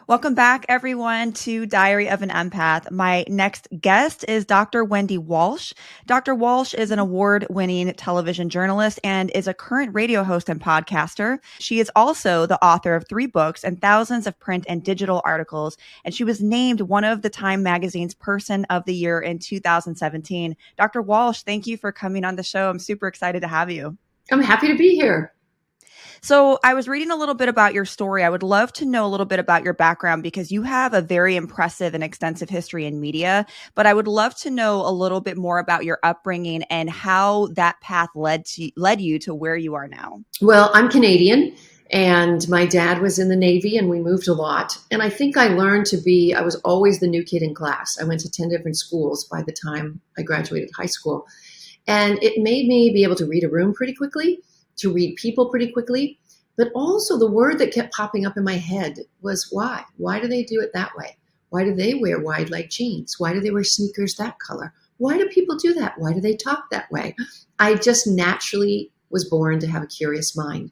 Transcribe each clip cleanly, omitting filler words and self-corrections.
Welcome back, everyone, to Diary of an Empath. My next guest is Dr. Wendy Walsh. Dr. Walsh is an award-winning television journalist and is a current radio host and podcaster. She is also the author of 3 books and thousands of print and digital articles, and she was named one of the Time Magazine's Person of the Year in 2017. Dr. Walsh, thank you for coming on the show. I'm super excited to have you. I'm happy to be here. So I was reading a little bit about your story. I would love to know a little bit about your background because you have a very impressive and extensive history in media, but I would love to know a little bit more about your upbringing and how that path led you to where you are now. Well, I'm Canadian and my dad was in the Navy and we moved a lot. And I think I was always the new kid in class. I went to 10 different schools by the time I graduated high school. And it made me be able to read a room pretty quickly, to read people pretty quickly. But also the word that kept popping up in my head was why? Why do they do it that way? Why do they wear wide leg jeans? Why do they wear sneakers that color? Why do people do that? Why do they talk that way? I just naturally was born to have a curious mind.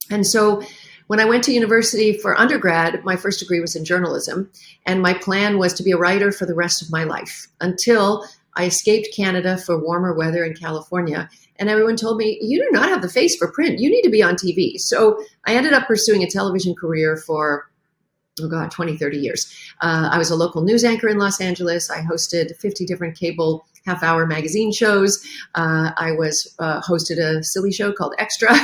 And so when I went to university for undergrad, my first degree was in journalism. And my plan was to be a writer for the rest of my life until I escaped Canada for warmer weather in California. And everyone told me, you do not have the face for print. You need to be on TV. So I ended up pursuing a television career for, 20, 30 years. I was a local news anchor in Los Angeles. I hosted 50 different cable half-hour magazine shows. I hosted a silly show called Extra,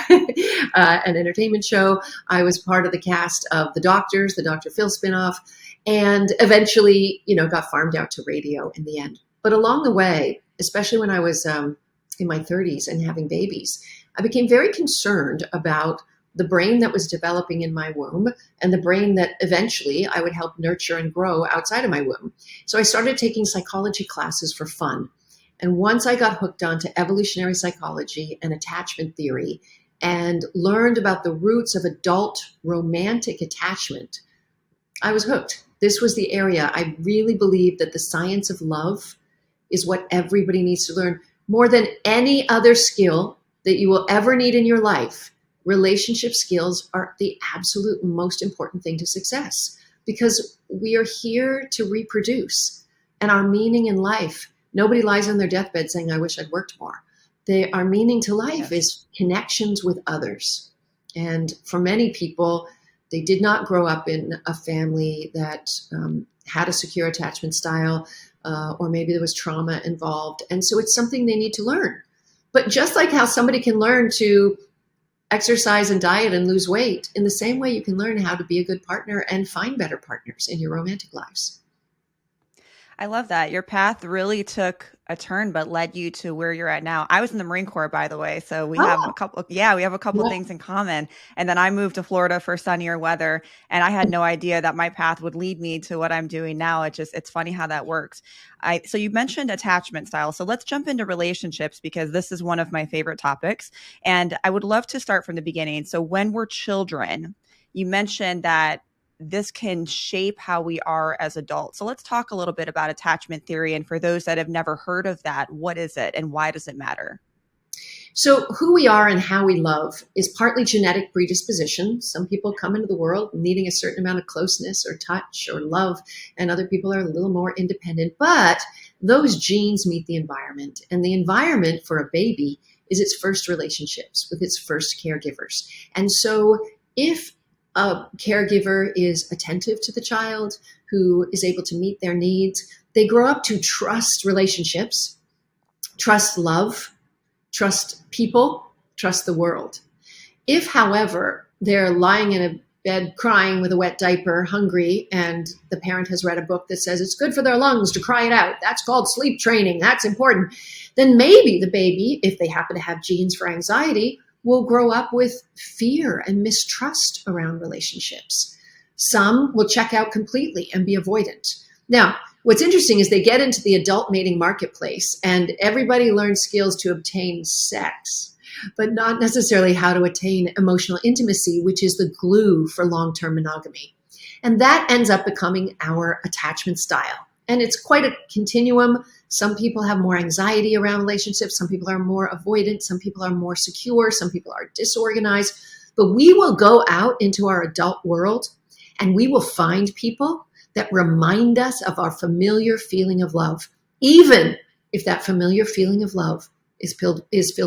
an entertainment show. I was part of the cast of The Doctors, the Dr. Phil spinoff, and eventually, got farmed out to radio in the end. But along the way, especially when I was in my 30s and having babies, I became very concerned about the brain that was developing in my womb and the brain that eventually I would help nurture and grow outside of my womb. So I started taking psychology classes for fun. And once I got hooked onto evolutionary psychology and attachment theory and learned about the roots of adult romantic attachment, I was hooked. This was the area I really believed that the science of love is what everybody needs to learn. More than any other skill that you will ever need in your life, relationship skills are the absolute most important thing to success because we are here to reproduce. And our meaning in life, nobody lies on their deathbed saying, I wish I'd worked more. Our meaning to life is connections with others. And for many people, they did not grow up in a family that had a secure attachment style, or maybe there was trauma involved. And so it's something they need to learn. But just like how somebody can learn to exercise and diet and lose weight, in the same way you can learn how to be a good partner and find better partners in your romantic lives. I love that. Your path really took a turn, but led you to where you're at now. I was in the Marine Corps, by the way. So we have a couple things in common. And then I moved to Florida for sunnier weather. And I had no idea that my path would lead me to what I'm doing now. It's funny how that works. So you mentioned attachment style. So let's jump into relationships because this is one of my favorite topics. And I would love to start from the beginning. So when we're children, you mentioned that this can shape how we are as adults. So let's talk a little bit about attachment theory. And for those that have never heard of that, what is it and why does it matter? So who we are and how we love is partly genetic predisposition. Some people come into the world needing a certain amount of closeness or touch or love, and other people are a little more independent. But those genes meet the environment, and the environment for a baby is its first relationships with its first caregivers. And so if a caregiver is attentive to the child, who is able to meet their needs, they grow up to trust relationships, trust love, trust people, trust the world. If, however, they're lying in a bed crying with a wet diaper, hungry, and the parent has read a book that says it's good for their lungs to cry it out, that's called sleep training, that's important, then maybe the baby, if they happen to have genes for anxiety, will grow up with fear and mistrust around relationships. Some will check out completely and be avoidant. Now, what's interesting is they get into the adult mating marketplace and everybody learns skills to obtain sex, but not necessarily how to attain emotional intimacy, which is the glue for long-term monogamy. And that ends up becoming our attachment style. And it's quite a continuum. Some people have more anxiety around relationships. Some people are more avoidant. Some people are more secure. Some people are disorganized. But we will go out into our adult world And we will find people that remind us of our familiar feeling of love, even if that familiar feeling of love is filled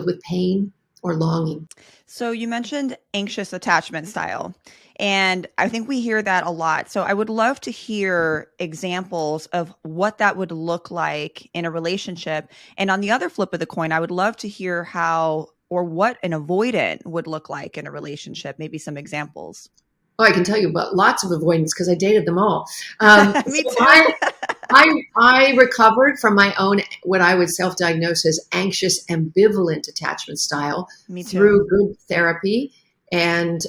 with pain or longing. So you mentioned anxious attachment style, and I think we hear that a lot. So I would love to hear examples of what that would look like in a relationship. And on the other flip of the coin, I would love to hear how or what an avoidant would look like in a relationship, maybe some examples. Oh, I can tell you about lots of avoidance because I dated them all. Me So too. I recovered from my own, what I would self-diagnose as anxious ambivalent attachment style Me too. through good therapy and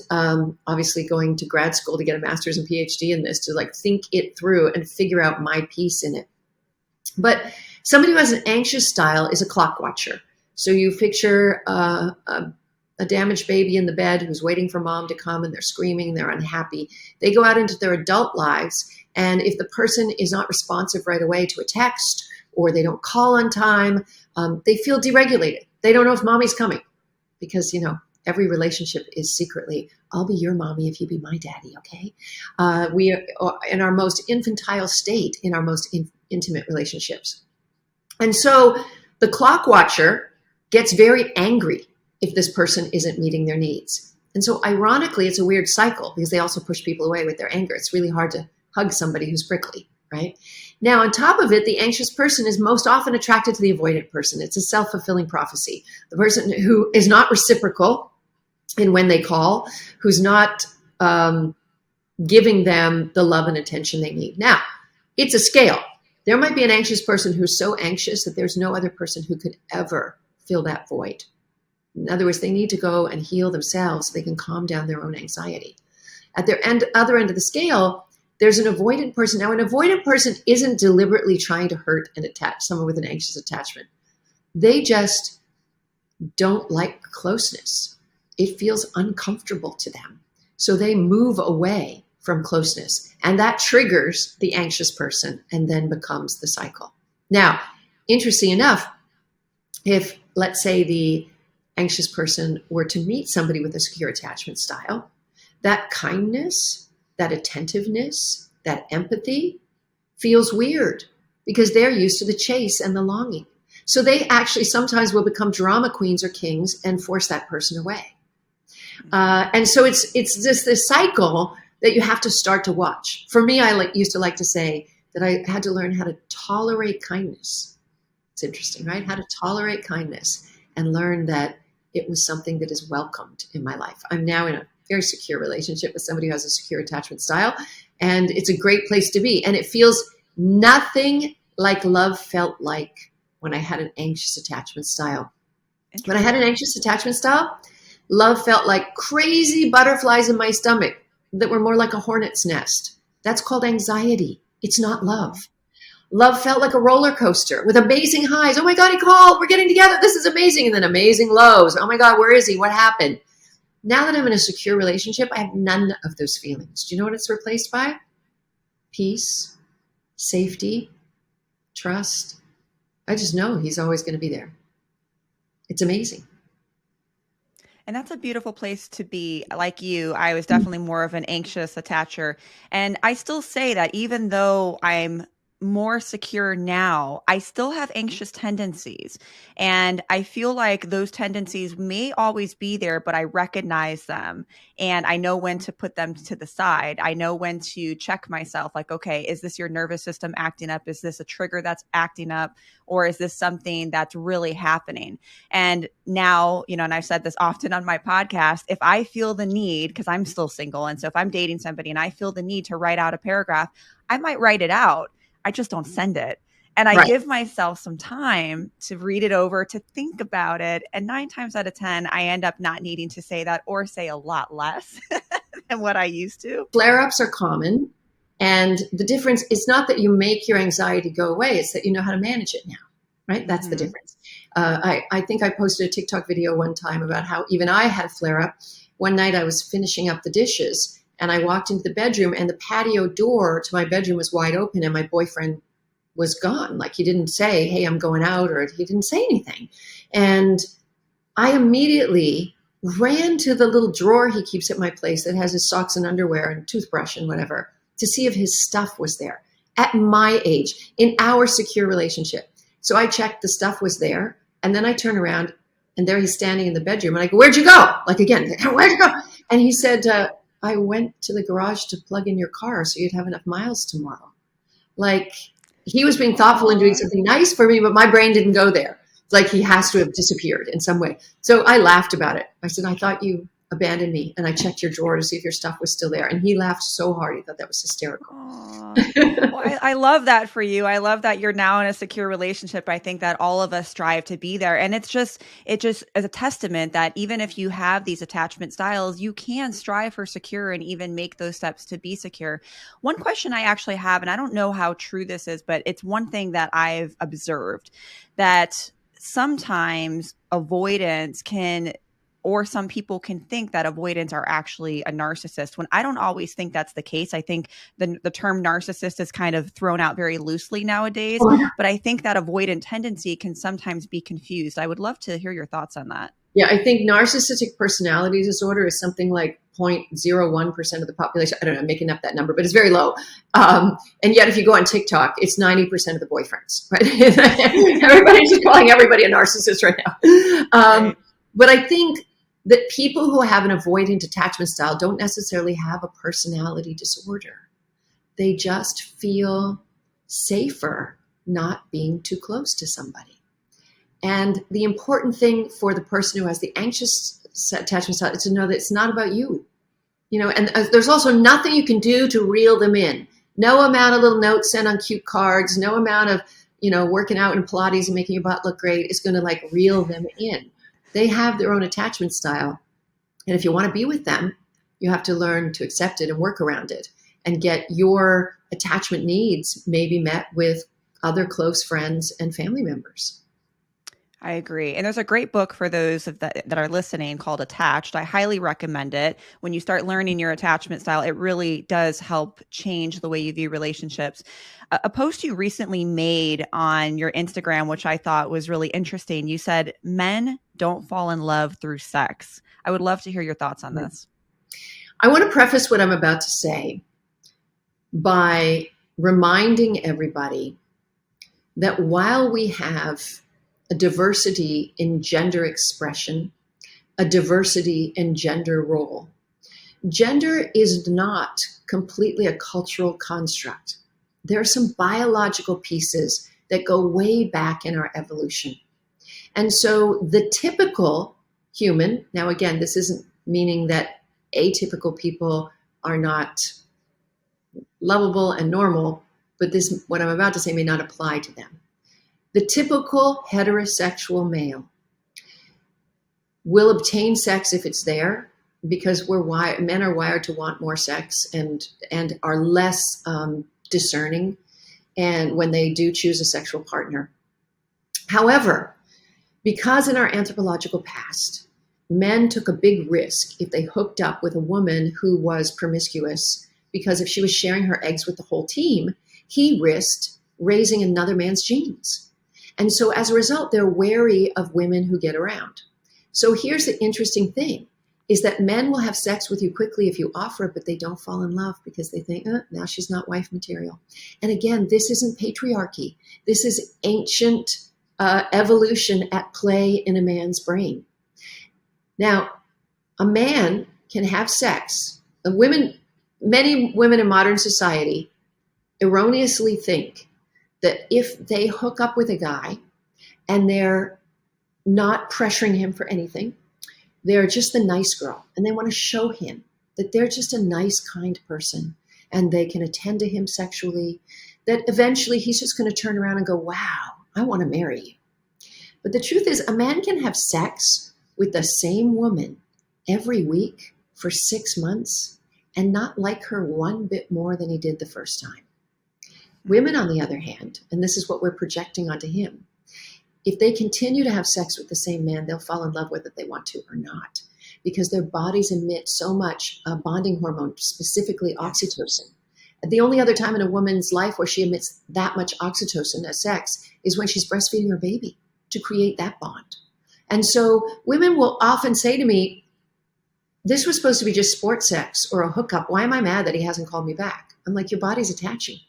obviously going to grad school to get a master's and PhD in this to like think it through and figure out my piece in it. But somebody who has an anxious style is a clock watcher. So you picture a damaged baby in the bed who's waiting for mom to come and they're screaming, they're unhappy. They go out into their adult lives, and if the person is not responsive right away to a text or they don't call on time, they feel deregulated. They don't know if mommy's coming because, every relationship is secretly, I'll be your mommy if you be my daddy, okay? We are in our most infantile state, in our most intimate relationships. And so the clock watcher gets very angry if this person isn't meeting their needs. And so ironically, it's a weird cycle because they also push people away with their anger. It's really hard to hug somebody who's prickly, right? Now, on top of it, the anxious person is most often attracted to the avoidant person. It's a self-fulfilling prophecy. The person who is not reciprocal in when they call, who's not giving them the love and attention they need. Now, it's a scale. There might be an anxious person who's so anxious that there's no other person who could ever fill that void. In other words, they need to go and heal themselves so they can calm down their own anxiety. At their other end of the scale, there's an avoidant person. Now, an avoidant person isn't deliberately trying to hurt and attach someone with an anxious attachment. They just don't like closeness. It feels uncomfortable to them. So they move away from closeness. And that triggers the anxious person and then becomes the cycle. Now, interesting enough, if, let's say, the anxious person were to meet somebody with a secure attachment style, that kindness, that attentiveness, that empathy feels weird because they're used to the chase and the longing. So they actually sometimes will become drama queens or kings and force that person away. And so it's just this cycle that you have to start to watch. For me, I used to like to say that I had to learn how to tolerate kindness. It's interesting, right? How to tolerate kindness and learn that it was something that is welcomed in my life. I'm now in a very secure relationship with somebody who has a secure attachment style, and it's a great place to be. And it feels nothing like love felt like when I had an anxious attachment style. When I had an anxious attachment style, love felt like crazy butterflies in my stomach that were more like a hornet's nest. That's called anxiety. It's not love. Love felt like a roller coaster with amazing highs. Oh my God, he called. We're getting together. This is amazing. And then amazing lows. Oh my God, where is he? What happened? Now that I'm in a secure relationship, I have none of those feelings. Do you know what it's replaced by? Peace, safety, trust. I just know he's always going to be there. It's amazing. And that's a beautiful place to be. Like you, I was definitely more of an anxious attacher. And I still say that even though I'm more secure now, I still have anxious tendencies. And I feel like those tendencies may always be there, but I recognize them and I know when to put them to the side. I know when to check myself like, okay, is this your nervous system acting up? Is this a trigger that's acting up? Or is this something that's really happening? And now, and I've said this often on my podcast, if I feel the need, because I'm still single, and so if I'm dating somebody and I feel the need to write out a paragraph, I might write it out. I just don't send it. And I Right. give myself some time to read it over, to think about it. And 9 times out of 10, I end up not needing to say that or say a lot less than what I used to. Flare-ups are common. And the difference is not that you make your anxiety go away. It's that you know how to manage it now, right? That's the difference. I think I posted a TikTok video one time about how even I had a flare-up. One night I was finishing up the dishes and I walked into the bedroom and the patio door to my bedroom was wide open and my boyfriend was gone. Like he didn't say, hey, I'm going out, or he didn't say anything. And I immediately ran to the little drawer he keeps at my place that has his socks and underwear and toothbrush and whatever to see if his stuff was there at my age in our secure relationship. So I checked the stuff was there. And then I turn around and there he's standing in the bedroom. And I go, where'd you go? Like again, where'd you go? And he said, I went to the garage to plug in your car so you'd have enough miles tomorrow. Like he was being thoughtful and doing something nice for me, but my brain didn't go there. It's like he has to have disappeared in some way. So I laughed about it. I said, I thought you abandoned me. And I checked your drawer to see if your stuff was still there. And he laughed so hard. He thought that was hysterical. Well, I love that for you. I love that you're now in a secure relationship. I think that all of us strive to be there. And it just is a testament that even if you have these attachment styles, you can strive for secure and even make those steps to be secure. One question I actually have, and I don't know how true this is, but it's one thing that I've observed, that sometimes avoidance can, or some people can think that avoidants are actually a narcissist, when I don't always think that's the case. I think the term narcissist is kind of thrown out very loosely nowadays, but I think that avoidant tendency can sometimes be confused. I would love to hear your thoughts on that. Yeah, I think narcissistic personality disorder is something like 0.01% of the population. I don't know, I'm making up that number, but it's very low. And yet if you go on TikTok, it's 90% of the boyfriends, right? Everybody's just calling everybody a narcissist right now. Right. But I think that people who have an avoidant attachment style don't necessarily have a personality disorder. They just feel safer not being too close to somebody. And the important thing for the person who has the anxious attachment style is to know that it's not about you. You know, and there's also nothing you can do to reel them in. No amount of little notes sent on cute cards, no amount of, you know, working out in Pilates and making your butt look great is going to like reel them in. They have their own attachment style. And if you want to be with them, you have to learn to accept it and work around it and get your attachment needs maybe met with other close friends and family members. I agree. And there's a great book for those that are listening called Attached. I highly recommend it. When you start learning your attachment style, it really does help change the way you view relationships. A post you recently made on your Instagram, which I thought was really interesting, you said, men don't fall in love through sex. I would love to hear your thoughts on this. I want to preface what I'm about to say by reminding everybody that while we have a diversity in gender expression, a diversity in gender role, gender is not completely a cultural construct. There are some biological pieces that go way back in our evolution. And so the typical human, now again, this isn't meaning that atypical people are not lovable and normal, but this, what I'm about to say, may not apply to them. The typical heterosexual male will obtain sex if it's there, because men are wired to want more sex and are less discerning, and when they do choose a sexual partner. However, because in our anthropological past, men took a big risk if they hooked up with a woman who was promiscuous, because if she was sharing her eggs with the whole team, he risked raising another man's genes. And so as a result, they're wary of women who get around. So here's the interesting thing, is that men will have sex with you quickly if you offer it, but they don't fall in love because they think, now she's not wife material. And again, this isn't patriarchy. This is ancient evolution at play in a man's brain. Now, a man can have sex. Many women in modern society erroneously think that if they hook up with a guy and they're not pressuring him for anything, they're just the nice girl, and they want to show him that they're just a nice, kind person and they can attend to him sexually, that eventually he's just going to turn around and go, wow, I want to marry you. But the truth is, a man can have sex with the same woman every week for 6 months and not like her one bit more than he did the first time. Women, on the other hand, and this is what we're projecting onto him, if they continue to have sex with the same man, they'll fall in love whether they want to or not, because their bodies emit so much bonding hormone, specifically oxytocin. The only other time in a woman's life where she emits that much oxytocin as sex is when she's breastfeeding her baby to create that bond. And so women will often say to me, this was supposed to be just sports sex or a hookup. Why am I mad that he hasn't called me back? I'm like, your body's attaching,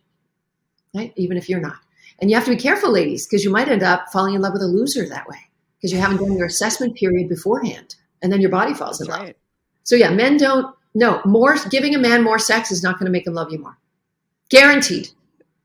right? Even if you're not. And you have to be careful, ladies, because you might end up falling in love with a loser that way because you haven't done your assessment period beforehand. And then your body falls in That's love. right. So yeah, men don't, no, more giving a man more sex is not going to make him love you more. Guaranteed.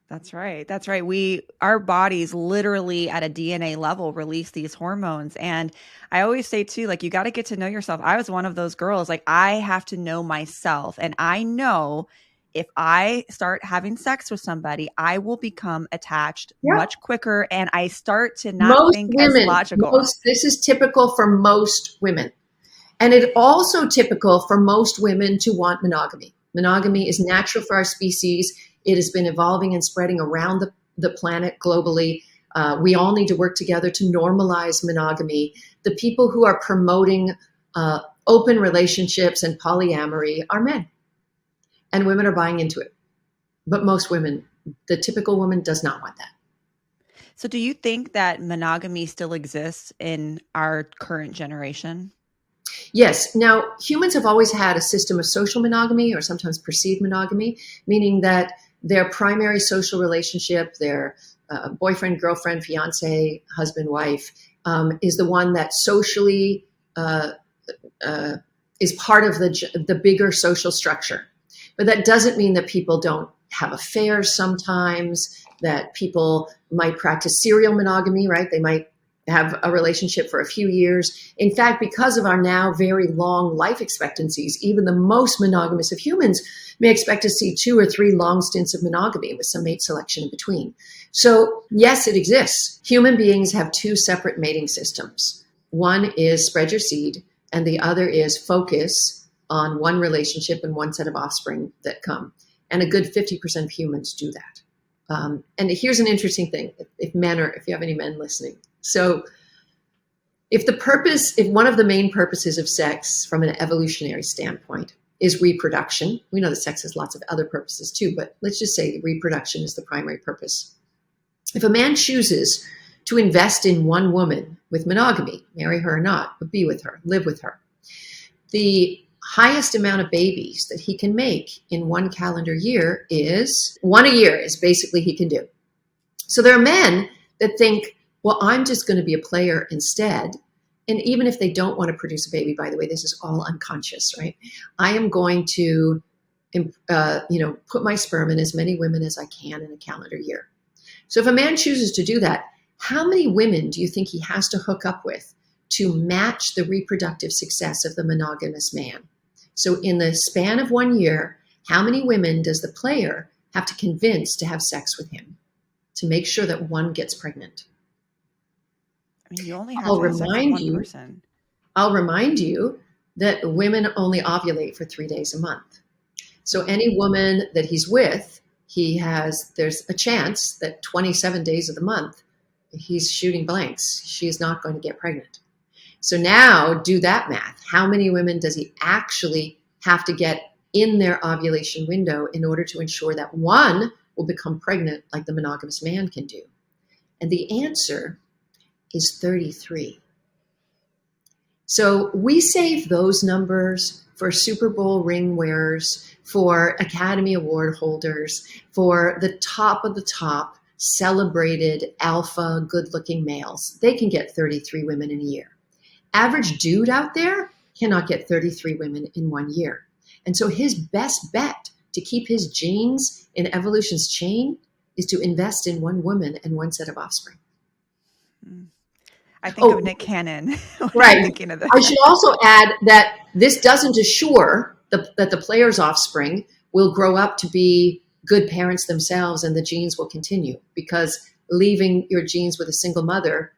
That's right. That's right. Our bodies literally at a DNA level release these hormones. And I always say too, like, you got to get to know yourself. I was one of those girls, like, I have to know myself. And I know if I start having sex with somebody, I will become attached Yeah. much quicker and I start to not think as logical. This is typical for most women. And it's also typical for most women to want monogamy. Monogamy is natural for our species. It has been evolving and spreading around the planet globally. We all need to work together to normalize monogamy. The people who are promoting open relationships and polyamory are men, and women are buying into it. But most women, the typical woman, does not want that. So, do you think that monogamy still exists in our current generation? Yes. Now, humans have always had a system of social monogamy or sometimes perceived monogamy, meaning that their primary social relationship, their boyfriend, girlfriend, fiance, husband, wife, is the one that socially is part of the bigger social structure. But that doesn't mean that people don't have affairs sometimes, that people might practice serial monogamy, right? They might have a relationship for a few years. In fact, because of our now very long life expectancies, even the most monogamous of humans may expect to see 2 or 3 long stints of monogamy with some mate selection in between. So yes, it exists. Human beings have 2 separate mating systems. One is spread your seed, and the other is focus on one relationship and one set of offspring that come. And a good 50% of humans do that. And here's an interesting thing, if you have any men listening. So if one of the main purposes of sex from an evolutionary standpoint is reproduction, we know that sex has lots of other purposes too, but let's just say reproduction is the primary purpose. If a man chooses to invest in one woman with monogamy, marry her or not, but be with her, live with her, the highest amount of babies that he can make in one calendar year is one a year is basically he can do. So there are men that think, well, I'm just going to be a player instead. And even if they don't want to produce a baby, by the way, this is all unconscious, right? I am going to, put my sperm in as many women as I can in a calendar year. So if a man chooses to do that, how many women do you think he has to hook up with to match the reproductive success of the monogamous man? So in the span of 1 year, how many women does the player have to convince to have sex with him to make sure that one gets pregnant? I mean, you only have to have sex with one person. I'll remind you that women only ovulate for 3 days a month. So any woman that he's with, there's a chance that 27 days of the month, he's shooting blanks. She's not going to get pregnant. So now do that math. How many women does he actually have to get in their ovulation window in order to ensure that one will become pregnant like the monogamous man can do? And the answer is 33. So we save those numbers for Super Bowl ring wearers, for Academy Award holders, for the top of the top celebrated alpha good-looking males. They can get 33 women in a year. Average dude out there cannot get 33 women in 1 year. And so his best bet to keep his genes in evolution's chain is to invest in one woman and one set of offspring. I think of Nick Cannon when right. I'm thinking of this. I should also add that this doesn't assure that the player's offspring will grow up to be good parents themselves and the genes will continue, because leaving your genes with a single mother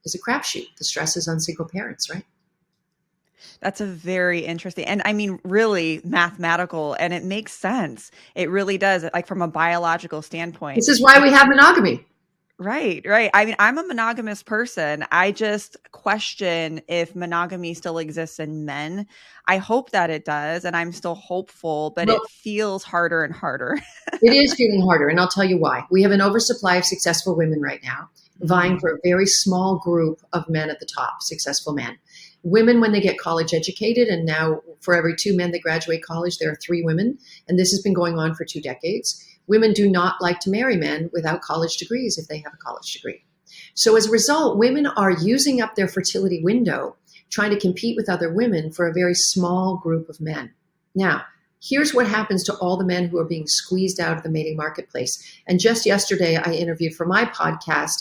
is a crapshoot. The stress is on single parents, right? That's a very interesting, and I mean, really mathematical, and it makes sense. It really does, like from a biological standpoint. This is why we have monogamy. Right, right. I mean, I'm a monogamous person. I just question if monogamy still exists in men. I hope that it does, and I'm still hopeful, but Well, it feels harder and harder. it is feeling harder, and I'll tell you why. We have an oversupply of successful women right now, vying Mm, for a very small group of men at the top, successful men. Women, when they get college educated, and now for every 2 men that graduate college, there are 3 women, and this has been going on for 2 decades. Women do not like to marry men without college degrees if they have a college degree. So as a result, women are using up their fertility window, trying to compete with other women for a very small group of men. Now, here's what happens to all the men who are being squeezed out of the mating marketplace. And just yesterday, I interviewed for my podcast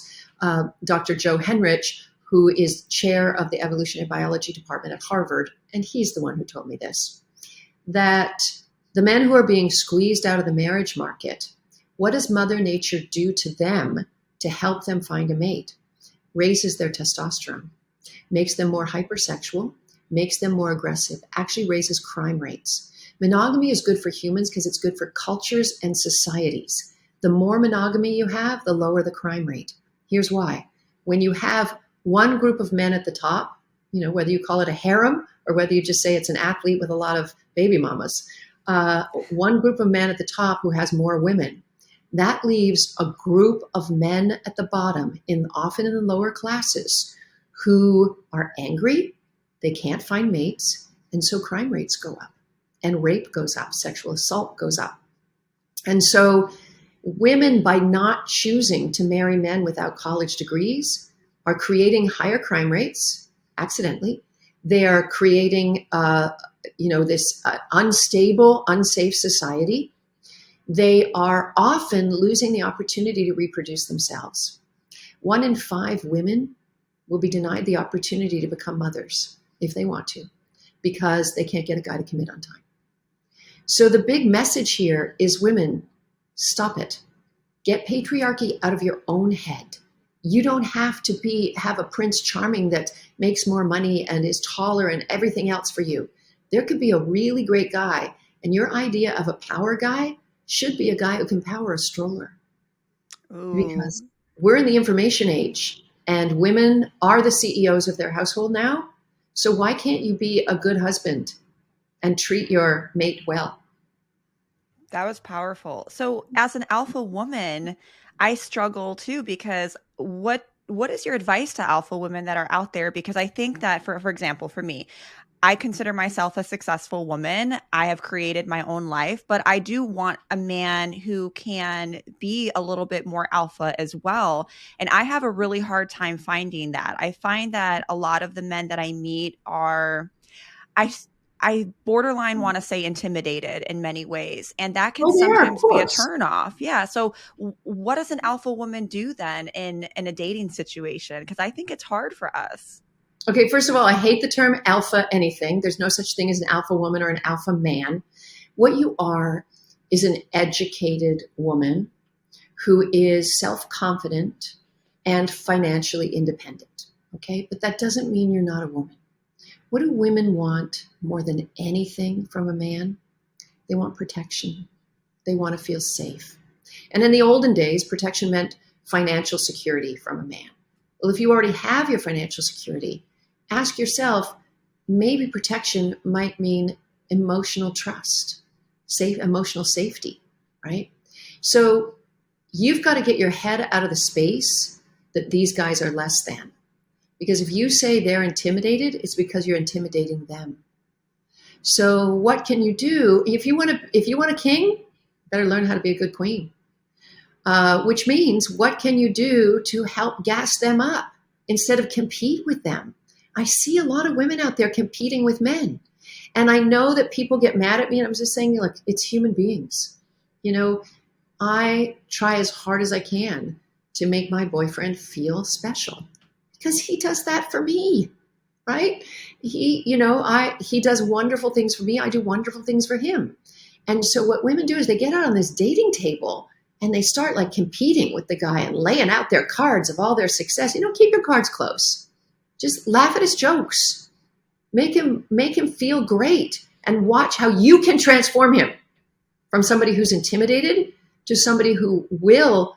Dr. Joe Henrich, who is chair of the evolutionary biology department at Harvard. And he's the one who told me this, that the men who are being squeezed out of the marriage market, what does Mother Nature do to them to help them find a mate? Raises their testosterone, makes them more hypersexual, makes them more aggressive, actually raises crime rates. Monogamy is good for humans because it's good for cultures and societies. The more monogamy you have, the lower the crime rate. Here's why. When you have one group of men at the top, whether you call it a harem or whether you just say it's an athlete with a lot of baby mamas, one group of men at the top who has more women, that leaves a group of men at the bottom, often in the lower classes, who are angry, they can't find mates, and so crime rates go up, and rape goes up, sexual assault goes up. And so women, by not choosing to marry men without college degrees, are creating higher crime rates accidentally. They are creating this unstable, unsafe society. They are often losing the opportunity to reproduce themselves. 1 in 5 women will be denied the opportunity to become mothers if they want to, because they can't get a guy to commit on time. So the big message here is, women, stop it. Get patriarchy out of your own head. You don't have to have a Prince Charming that makes more money and is taller and everything else for you. There could be a really great guy, and your idea of a power guy should be a guy who can power a stroller, ooh, because we're in the information age and women are the CEOs of their household now. So why can't you be a good husband and treat your mate well? that was powerful. So, as an alpha woman, I struggle too because what is your advice to alpha women that are out there? Because I think that for example, for me, I consider myself a successful woman. I have created my own life, but I do want a man who can be a little bit more alpha as well. And I have a really hard time finding that. I find that a lot of the men that I meet are, I, s- I borderline want to say intimidated in many ways, and that can Oh, they are, of sometimes be a course. turnoff. Yeah. So, what does an alpha woman do then in a dating situation? Because I think it's hard for us. Okay, first of all, I hate the term alpha anything. There's no such thing as an alpha woman or an alpha man. What you are is an educated woman who is self confident and financially independent. Okay, but that doesn't mean you're not a woman. What do women want more than anything from a man? They want protection, they want to feel safe. And in the olden days, protection meant financial security from a man. Well, if you already have your financial security, ask yourself, maybe protection might mean emotional trust, safe emotional safety, right? So you've got to get your head out of the space that these guys are less than. Because if you say they're intimidated, it's because you're intimidating them. So what can you do? If you want a king, better learn how to be a good queen. Which means, what can you do to help gas them up instead of compete with them? I see a lot of women out there competing with men. And I know that people get mad at me, and I'm just saying, look, it's human beings. I try as hard as I can to make my boyfriend feel special because he does that for me, right? He does wonderful things for me. I do wonderful things for him. And so what women do is they get out on this dating table and they start like competing with the guy and laying out their cards of all their success. Keep your cards close. Just laugh at his jokes. Make him feel great and watch how you can transform him from somebody who's intimidated to somebody who will,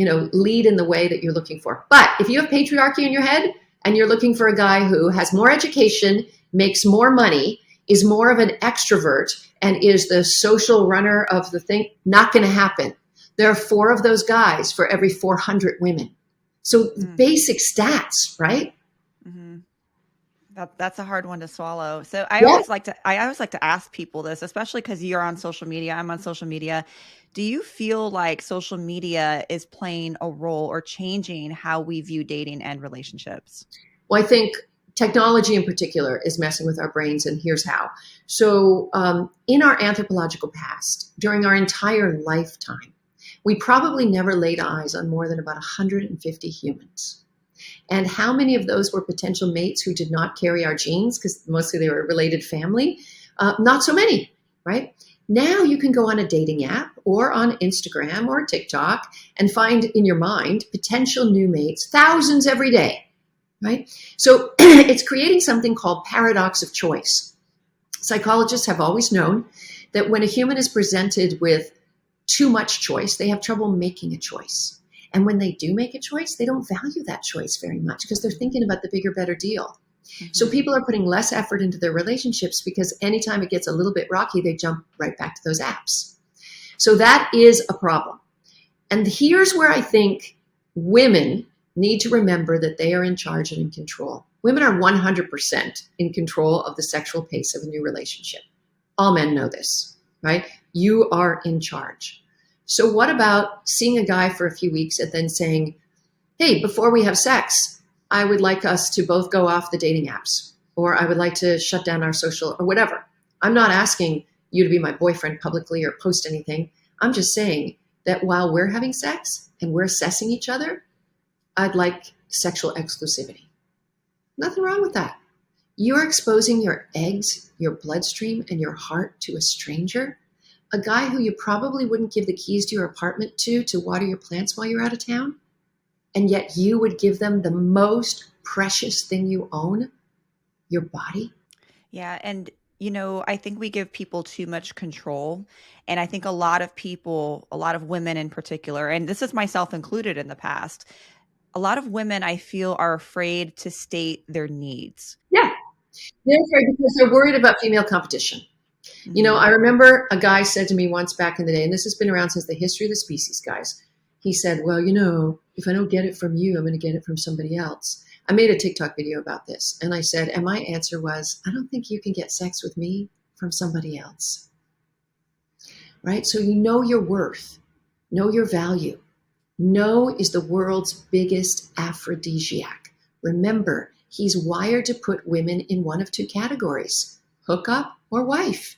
lead in the way that you're looking for. But if you have patriarchy in your head and you're looking for a guy who has more education, makes more money, is more of an extrovert, and is the social runner of the thing, not going to happen. There are 4 of those guys for every 400 women. So basic stats, right? Mm-hmm. That's a hard one to swallow. So I Yeah. always like to ask people this, especially because you're on social media. I'm on social media. Do you feel like social media is playing a role or changing how we view dating and relationships? Well, I think technology in particular is messing with our brains, and here's how. So, in our anthropological past, during our entire lifetime, we probably never laid eyes on more than about 150 humans. And how many of those were potential mates who did not carry our genes, because mostly they were a related family? Not so many, right? Now you can go on a dating app or on Instagram or TikTok and find in your mind potential new mates, thousands every day, right? So it's creating something called paradox of choice. Psychologists have always known that when a human is presented with too much choice, they have trouble making a choice. And when they do make a choice, they don't value that choice very much because they're thinking about the bigger, better deal. Mm-hmm. So people are putting less effort into their relationships because anytime it gets a little bit rocky, they jump right back to those apps. So that is a problem. And here's where I think women need to remember that they are in charge and in control. Women are 100% in control of the sexual pace of a new relationship. All men know this, right? You are in charge. So what about seeing a guy for a few weeks and then saying, hey, before we have sex, I would like us to both go off the dating apps, or I would like to shut down our social or whatever. I'm not asking you to be my boyfriend publicly or post anything. I'm just saying that while we're having sex and we're assessing each other, I'd like sexual exclusivity. Nothing wrong with that. You're exposing your eggs, your bloodstream, and your heart to a stranger, a guy who you probably wouldn't give the keys to your apartment to water your plants while you're out of town, and yet you would give them the most precious thing you own, your body. Yeah, and I think we give people too much control. And I think a lot of people, a lot of women in particular, and this is myself included in the past, a lot of women I feel are afraid to state their needs. Yeah, they're afraid because they're worried about female competition. Mm-hmm. I remember a guy said to me once back in the day, and this has been around since the history of the species, guys. He said, well, if I don't get it from you, I'm going to get it from somebody else. I made a TikTok video about this. And I said, and my answer was, I don't think you can get sex with me from somebody else. Right? So you know your worth, know your value. No is the world's biggest aphrodisiac. Remember, he's wired to put women in one of 2 categories, hookup or wife.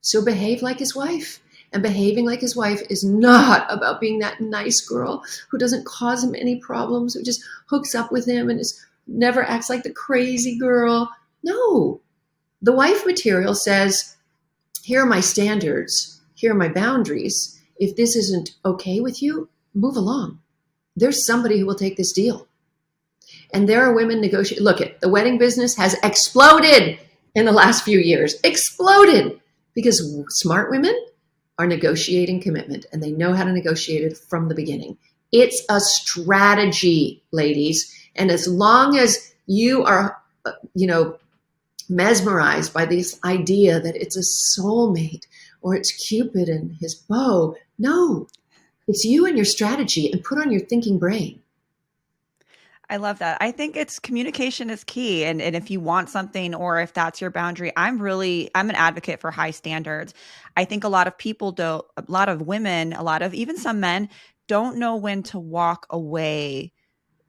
So behave like his wife. And behaving like his wife is not about being that nice girl who doesn't cause him any problems, who just hooks up with him and never acts like the crazy girl. No. The wife material says, here are my standards. Here are my boundaries. If this isn't okay with you, move along. There's somebody who will take this deal. And there are women negotiating. Look, the wedding business has exploded in the last few years. Exploded. Because smart women are negotiating commitment and they know how to negotiate it from the beginning. It's a strategy, ladies. And as long as you are, mesmerized by this idea that it's a soulmate or it's Cupid and his bow, no, it's you and your strategy, and put on your thinking brain. I love that. I think it's communication is key. And if you want something or if that's your boundary, I'm an advocate for high standards. I think a lot of people don't, a lot of women, a lot of even some men don't know when to walk away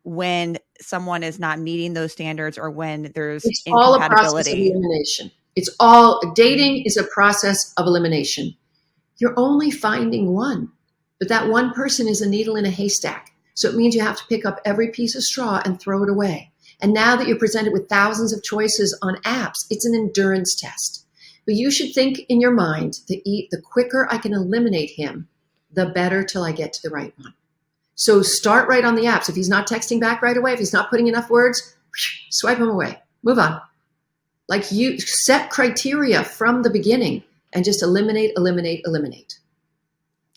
when someone is not meeting those standards or when there's It's all a process of incompatibility. elimination. Dating is a process of elimination. You're only finding one, but that one person is a needle in a haystack. So it means you have to pick up every piece of straw and throw it away. And now that you're presented with thousands of choices on apps, it's an endurance test. But you should think in your mind, the quicker I can eliminate him, the better till I get to the right one. So start right on the apps. If he's not texting back right away, if he's not putting enough words, swipe him away. Move on. Like, you set criteria from the beginning and just eliminate, eliminate, eliminate.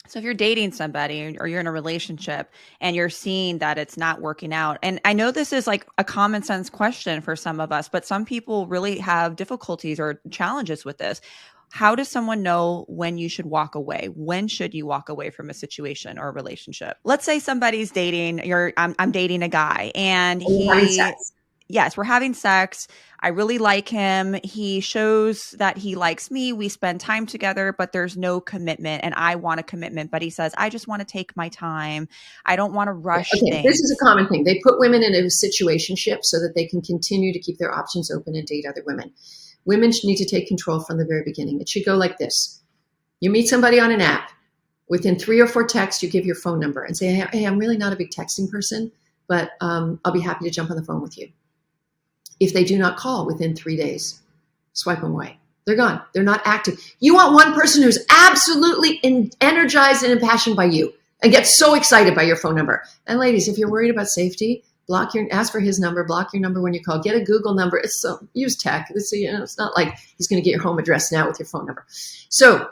So if you're dating somebody or you're in a relationship and you're seeing that it's not working out, and I know this is like a common sense question for some of us, but some people really have difficulties or challenges with this. How does someone know when you should walk away? When should you walk away from a situation or a relationship? Let's say somebody's dating, I'm dating a guy and And you're having sex. yes, we're having sex. I really like him. He shows that he likes me. We spend time together, but there's no commitment. And I want a commitment. But he says, I just want to take my time. I don't want to rush Okay, this is a things. common thing. They put women in a situationship so that they can continue to keep their options open and date other women. Women should need to take control from the very beginning. It should go like this. You meet somebody on an app. Within 3 or 4 texts, you give your phone number and say, hey, I'm really not a big texting person, but I'll be happy to jump on the phone with you. If they do not call within 3 days, swipe them away. They're gone. They're not active. You want one person who's absolutely energized and impassioned by you and gets so excited by your phone number. And ladies, if you're worried about safety, ask for his number, block your number when you call, get a Google number. Use tech. It's not like he's going to get your home address now with your phone number. So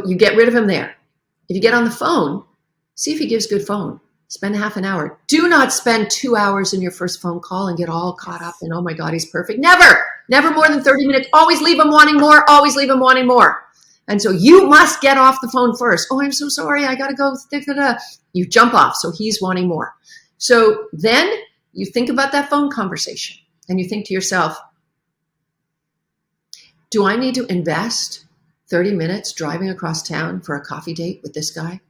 you get rid of him there. If you get on the phone, see if he gives good phone. Spend half an hour. Do not spend 2 hours in your first phone call and get all caught up in, oh my God, he's perfect. Never more than 30 minutes. Always leave him wanting more. Always leave him wanting more. And so you must get off the phone first. Oh, I'm so sorry. I got to go. You jump off. So he's wanting more. So then you think about that phone conversation and you think to yourself, do I need to invest 30 minutes driving across town for a coffee date with this guy?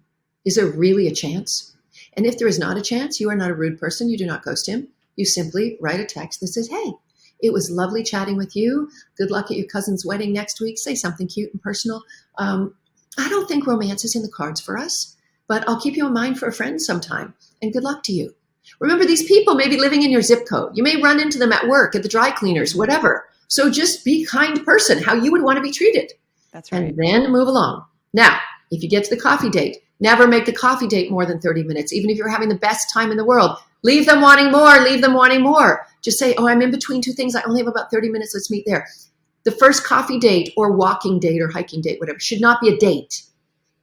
Is there really a chance? And if there is not a chance, you are not a rude person. You do not ghost him. You simply write a text that says, hey, it was lovely chatting with you. Good luck at your cousin's wedding next week. Say something cute and personal. I don't think romance is in the cards for us, but I'll keep you in mind for a friend sometime. And good luck to you. Remember, these people may be living in your zip code. You may run into them at work, at the dry cleaners, whatever. So just be a kind person, how you would want to be treated. That's right. And then move along. Now, if you get to the coffee date, never make the coffee date more than 30 minutes, even if you're having the best time in the world. Leave them wanting more. Leave them wanting more. Just say, oh, I'm in between 2 things. I only have about 30 minutes. Let's meet there. The first coffee date or walking date or hiking date, whatever, should not be a date.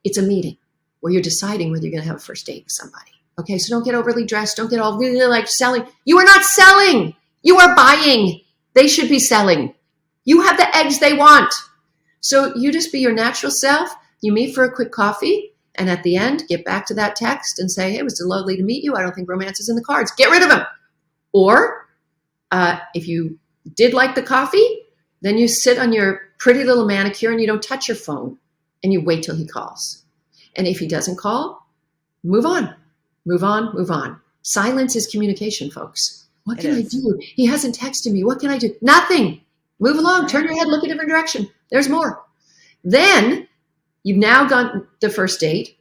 It's a meeting where you're deciding whether you're going to have a first date with somebody. Okay, so don't get overly dressed. Don't get all really like selling. You are not selling. You are buying. They should be selling. You have the eggs they want. So you just be your natural self. You meet for a quick coffee. And at the end, get back to that text and say, hey, it was lovely to meet you. I don't think romance is in the cards. Get rid of him. Or if you did like the coffee, then you sit on your pretty little manicure and you don't touch your phone and you wait till he calls. And if he doesn't call, move on. Move on, move on. Silence is communication, folks. What can I do? He hasn't texted me. What can I do? Nothing. Move along. Turn your head. Look a different direction. There's more. Then you've now gone the first date.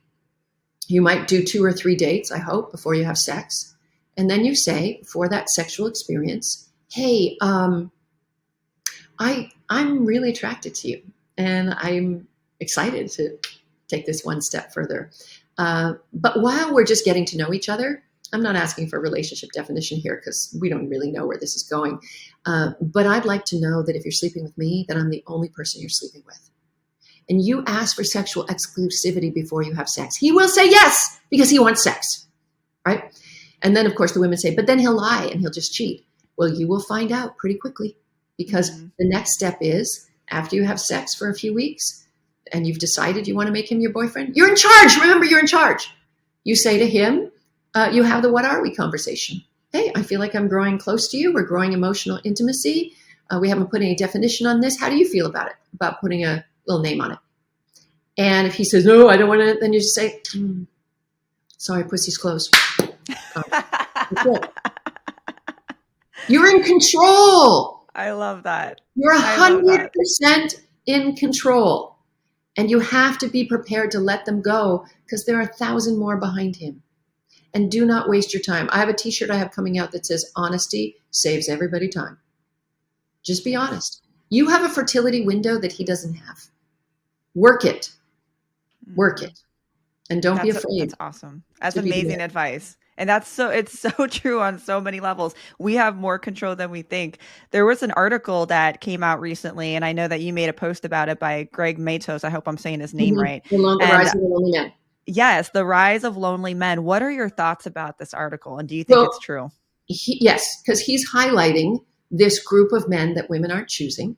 You might do 2 or 3 dates, I hope, before you have sex. And then you say, for that sexual experience, hey, I'm really attracted to you. And I'm excited to take this one step further. But while we're just getting to know each other, I'm not asking for a relationship definition here because we don't really know where this is going. But I'd like to know that if you're sleeping with me, that I'm the only person you're sleeping with. And you ask for sexual exclusivity before you have sex. He will say yes because he wants sex, right? And then, of course, the women say, but then he'll lie and he'll just cheat. Well, you will find out pretty quickly because the next step is after you have sex for a few weeks and you've decided you want to make him your boyfriend, you're in charge. Remember, you're in charge. You say to him, you have the what are we conversation. Hey, I feel like I'm growing close to you. We're growing emotional intimacy. We haven't put any definition on this. How do you feel about it? About putting a little name on it. And if he says, no, I don't want to, then you just say, sorry, pussy's closed. You're in control. I love that. You're 100% in control. And you have to be prepared to let them go because there are 1,000 more behind him. And do not waste your time. I have a t-shirt I have coming out that says, honesty saves everybody time. Just be honest. You have a fertility window that he doesn't have. Work it. Work it. And don't be afraid. That's awesome. That's amazing advice. And it's so true on so many levels. We have more control than we think. There was an article that came out recently, and I know that you made a post about it by Greg Matos. I hope I'm saying his name right. The And rise of the lonely man. yes, the rise of lonely men. What are your thoughts about this article? And do you think it's Well, true? yes, because he's highlighting this group of men that women aren't choosing.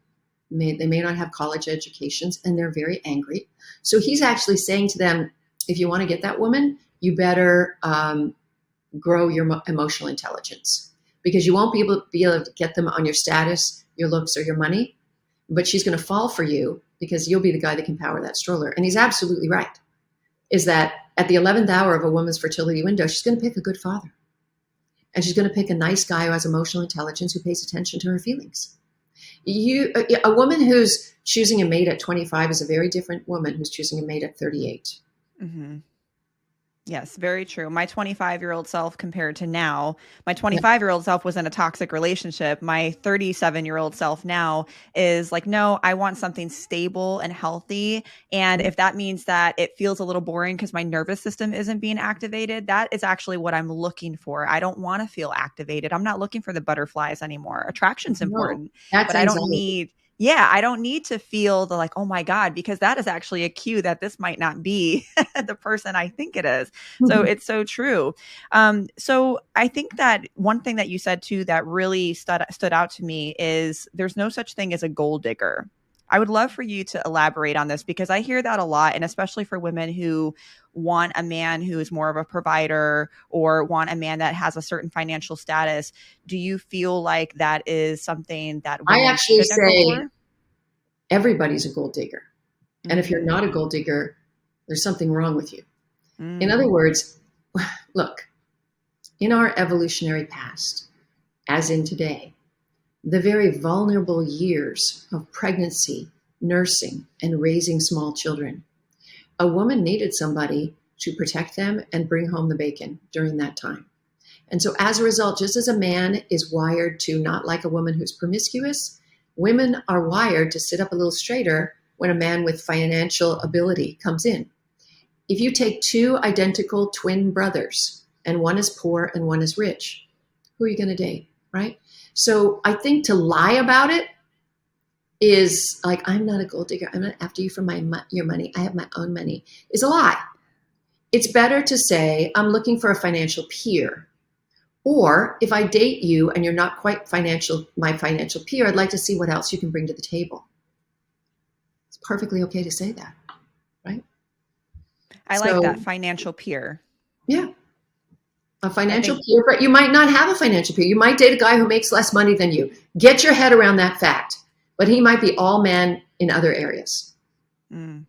They may not have college educations and they're very angry. So he's actually saying to them, if you want to get that woman, you better grow your emotional intelligence, because you won't be able to get them on your status, your looks, or your money. But she's going to fall for you because you'll be the guy that can power that stroller. And he's absolutely right. Is that at the 11th hour of a woman's fertility window, she's going to pick a good father. And she's going to pick a nice guy who has emotional intelligence, who pays attention to her feelings. A woman who's choosing a mate at 25 is a very different woman who's choosing a mate at 38. Mm-hmm. Yes, very true. My 25-year-old self compared to now, my 25-year-old self was in a toxic relationship. My 37-year-old self now is like, no, I want something stable and healthy. And if that means that it feels a little boring because my nervous system isn't being activated, that is actually what I'm looking for. I don't want to feel activated. I'm not looking for the butterflies anymore. Attraction's No, important, that's but I don't anxiety. need yeah, I don't need to feel the like, oh my God, because that is actually a cue that this might not be the person I think it is. So it's so true. So I think that one thing that you said too that really stood out to me is there's no such thing as a gold digger. I would love for you to elaborate on this because I hear that a lot, and especially for women who want a man who is more of a provider or want a man that has a certain financial status. Do you feel like that is something that I women actually shouldn't go say for? everybody's a gold digger. And if you're Mm, not a gold digger, there's something wrong with you. In other mm, words, look, in our evolutionary past, as in today, the very vulnerable years of pregnancy, nursing, and raising small children, a woman needed somebody to protect them and bring home the bacon during that time. And so, as a result, just as a man is wired to not like a woman who's promiscuous, women are wired to sit up a little straighter when a man with financial ability comes in. If you take two identical twin brothers and one is poor and one is rich, who are you going to date, right? So I think to lie about it is like, I'm not a gold digger. I'm not after you for your money. I have my own money, is a lie. It's better to say, I'm looking for a financial peer. Or if I date you and you're not quite my financial peer, I'd like to see what else you can bring to the table. It's perfectly okay to say that, right? I like that So, financial peer. yeah, a I financial think peer, but you might not have a financial peer. You might date a guy who makes less money than you. Get your head around that fact. But he might be all man in other areas. mm.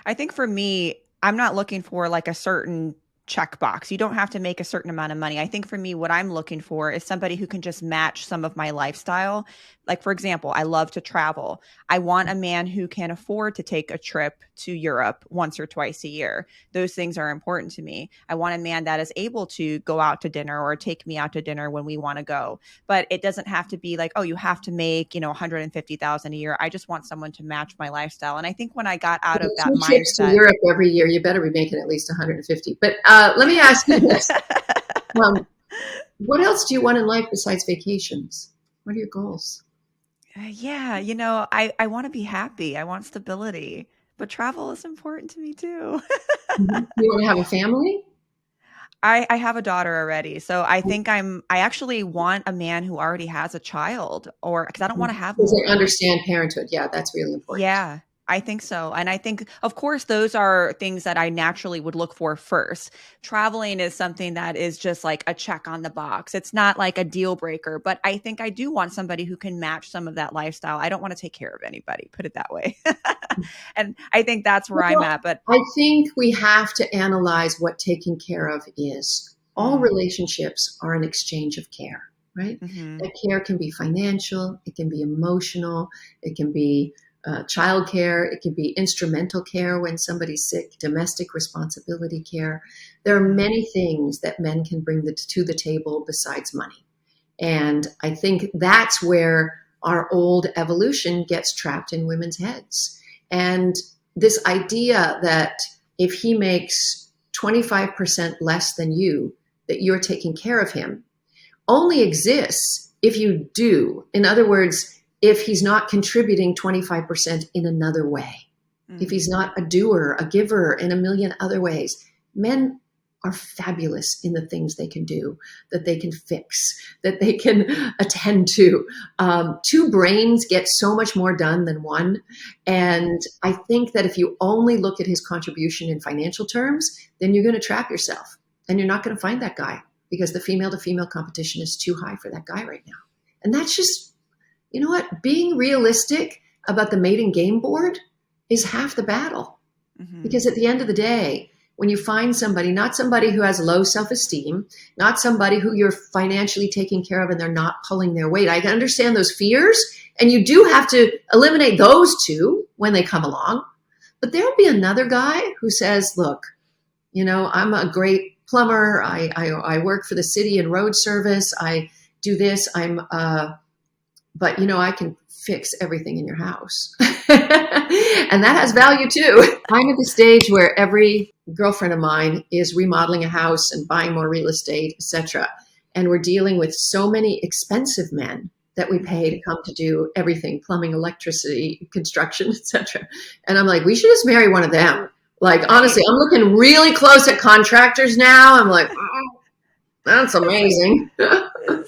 I think for me, I'm not looking for like a certain checkbox. You don't have to make a certain amount of money. I think for me, what I'm looking for is somebody who can just match some of my lifestyle. Like, for example, I love to travel. I want a man who can afford to take a trip to Europe once or twice a year. Those things are important to me. I want a man that is able to go out to dinner or take me out to dinner when we want to go. But it doesn't have to be like, oh, you have to make, 150,000 a year. I just want someone to match my lifestyle. And I think when I got out of that Two trips to mindset, Europe every year, you better be making at least 150. But let me ask you this. Um, what else do you want in life besides vacations? What are your goals? yeah, I want to be happy. I want stability, but travel is important to me too. You want to have a family? I have a daughter already. So I actually want a man who already has a child or because I don't want to have Because they more. understand parenthood. Yeah, that's really important. Yeah, I think so. And I think, of course, those are things that I naturally would look for first. Traveling is something that is just like a check on the box. It's not like a deal breaker, but I think I do want somebody who can match some of that lifestyle. I don't want to take care of anybody, put it that way. And I think that's where I'm Well, at. But I think we have to analyze what taking care of is. All mm, relationships are an exchange of care, right? hmm That care can be financial, it can be emotional, it can be child care, it can be instrumental care when somebody's sick, domestic responsibility care. There are hmm many things that men can bring to the table besides money. And I think that's where our old evolution gets trapped in women's heads. And this idea that if he makes 25% less than you, that you're taking care of him only exists if you do. In other words, if he's not contributing 25% in another way, if he's not a doer, a giver in a million other ways. Men are fabulous in the things they can do, that they can fix, that they can attend to. Two brains get so much more done than one. And I think that if you only look at his contribution in financial terms, then you're going to trap yourself and you're not going to find that guy because the female to female competition is too high for that guy right now. And that's just, you know what, being realistic about the mating game board is half the battle. Because at the end of the day, when you find somebody, not somebody who has low self-esteem, not somebody who you're financially taking care of and they're not pulling their weight. I can understand those fears, and you do have to eliminate those two when they come along. But there'll be another guy who says, look, you know, I'm a great plumber. I work for the city and road service. I do this. But you know, I can fix everything in your house. And that has value too. I'm at the stage where every girlfriend of mine is remodeling a house and buying more real estate, etc. And we're dealing with so many expensive men that we pay to come to do everything, plumbing, electricity, construction, etc. And I'm like, we should just marry one of them. Like, honestly, I'm looking really close at contractors now. I'm like, that's amazing.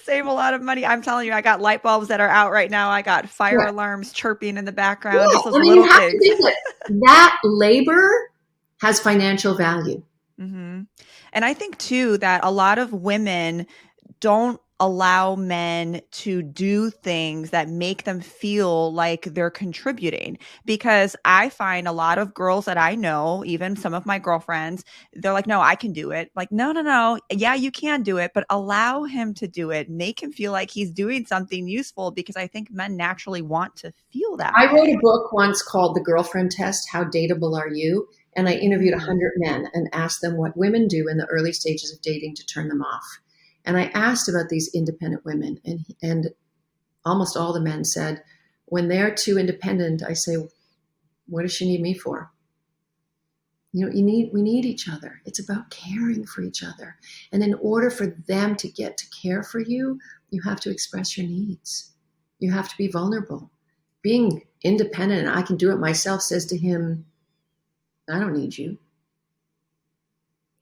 Save a lot of money. I'm telling you, I got light bulbs that are out right now. I got fire alarms chirping in the background. Just those little you have things. to think that labor has financial value. And I think too that a lot of women don't allow men to do things that make them feel like they're contributing, because I find a lot of girls that I know, even some of my girlfriends, they're like, no, I can do it. Like, no. Yeah, you can do it, but allow him to do it. Make him feel like he's doing something useful, because I think men naturally want to feel that I way. wrote a book once called The Girlfriend Test, How Dateable Are You? And I interviewed 100 men and asked them what women do in the early stages of dating to turn them off. And I asked about these independent women, and almost all the men said, when they're too independent, I say, what does she need me for? You know, we need each other. It's about caring for each other. And in order for them to get to care for you, you have to express your needs. You have to be vulnerable. Being independent and I can do it myself says to him, I don't need you.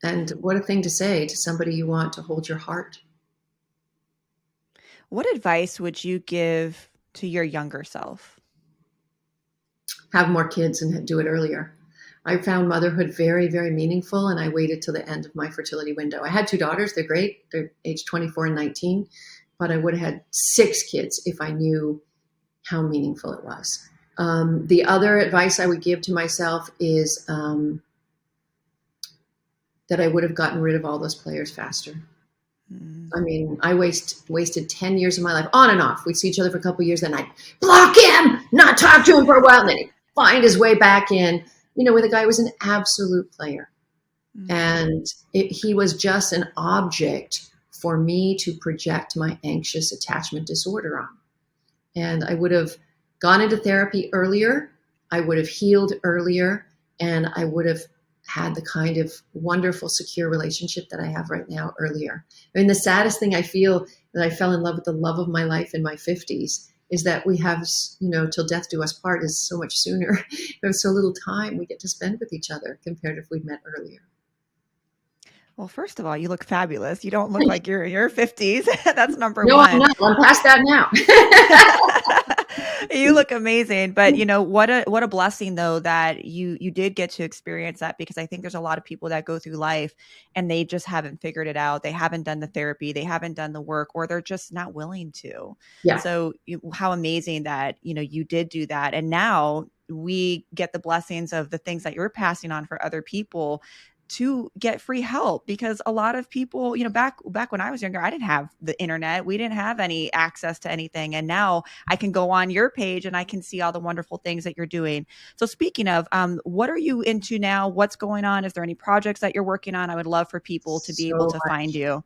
And what a thing to say to somebody you want to hold your heart. What advice would you give to your younger self? Have more kids and do it earlier. I found motherhood very, very meaningful, and I waited till the end of my fertility window. I had two daughters. They're great. They're age 24 and 19, but I would have had 6 kids if I knew how meaningful it was. The other advice I would give to myself is that I would have gotten rid of all those players faster. I mean, I wasted 10 years of my life on and off. We'd see each other for a couple of years, then I'd block him, not talk to him for a while, and then he'd find his way back in, you know, where the guy was an absolute player. And he was just an object for me to project my anxious attachment disorder on. And I would have gone into therapy earlier, I would have healed earlier, and I would have had the kind of wonderful, secure relationship that I have right now earlier. I mean, the saddest thing I feel that I fell in love with the love of my life in my 50s is that we have, you know, till death do us part is so much sooner. There's so little time we get to spend with each other compared to if we'd met earlier. Well, first of all, you look fabulous. You don't look like you're in your 50s. That's number No, one. I'm not. I'm past that now. You look amazing, but you know, what a blessing though that you did get to experience that, because I think there's a lot of people that go through life and they just haven't figured it out. They haven't done the therapy, they haven't done the work, or they're just not willing to. Yeah. So how amazing that, you know, you did do that. And now we get the blessings of the things that you're passing on for other people to get free help, because a lot of people, you know, back when I was younger, I didn't have the internet. We didn't have any access to anything. And now I can go on your page and I can see all the wonderful things that you're doing. So speaking of, what are you into now? What's going on? Is there any projects that you're working on? I would love for people to be able to find you.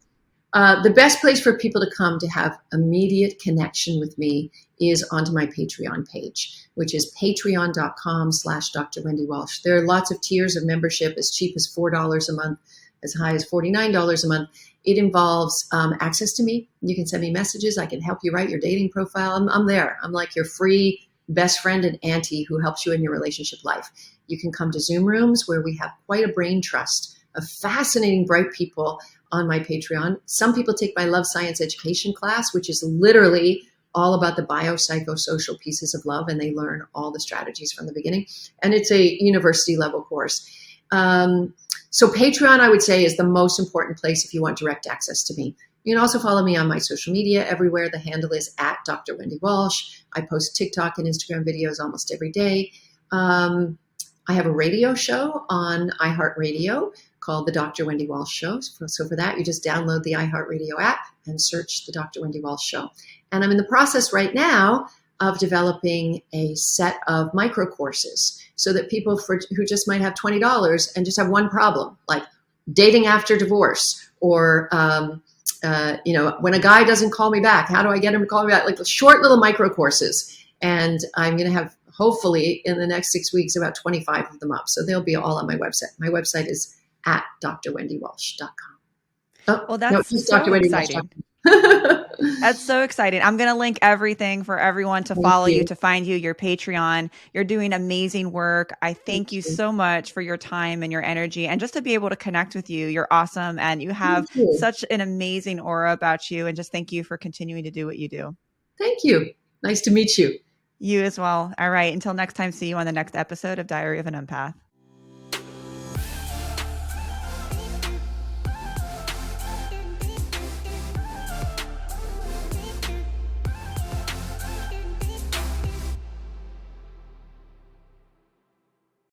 The best place for people to come to have immediate connection with me is onto my Patreon page, which is patreon.com/Dr. Wendy Walsh. There are lots of tiers of membership, as cheap as $4 a month, as high as $49 a month. it involves access to me. You can send me messages. I can help you write your dating profile. I'm there. I'm like your free best friend and auntie who helps you in your relationship life. You can come to Zoom rooms where we have quite a brain trust of fascinating, bright people on my Patreon. Some people take my love science education class, which is literally all about the biopsychosocial pieces of love, and they learn all the strategies from the beginning. And it's a university level course. So Patreon, I would say, is the most important place if you want direct access to me. You can also follow me on my social media everywhere. The handle is at Dr. Wendy Walsh. I post TikTok and Instagram videos almost every day. I have a radio show on iHeartMedia called The Dr. Wendy Walsh Show. So for that, you just download the iHeartRadio app and search The Dr. Wendy Walsh Show. And I'm in the process right now of developing a set of micro courses so that people who just might have $20 and just have one problem, like dating after divorce, or when a guy doesn't call me back, how do I get him to call me back? Like short little micro courses. And I'm going to have, hopefully in the next 6 weeks, about 25 of them up. So they'll be all on my website. My website is at drwendywalsh.com. Oh, Well, no, that's just so exciting. drwendywalsh.com. That's so exciting. I'm going to link everything for everyone to Thank follow you, you. to find you, your Patreon. You're doing amazing work. I Thank thank you you. so much for your time and your energy and just to be able to connect with you. You're awesome. And you have Thank you. such an amazing aura about you. And just thank you for continuing to do what you do. Thank you. Nice to meet you. You as well. All right. Until next time, see you on the next episode of Diary of an Empath.